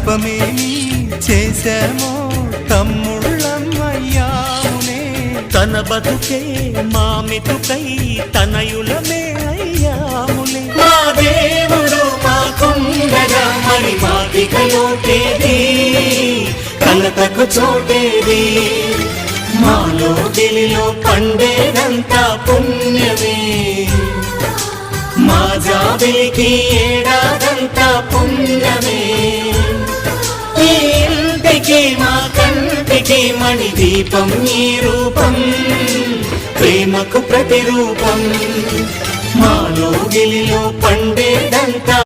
పాపమేమి చేశామో తమ్ముళ్ళమయ్యామునే. తన బతుకే మామితుకై తనయులమే అయ్యాములే. మా దేవుడు మాకుండగా మరి మాకిక లోటేది, కలతకు చోటేది. మాలో గిలిలో పండేదంతా పుణ్యమే, మా జాబిలికి ఏడాదంతా పుణ్యమే. ఈ ఇంటికి మా కంటికి మణి దీపం ఈ రూపం, ప్రేమకు ప్రతిరూపం. మాలో గిలిలో పండేదంతా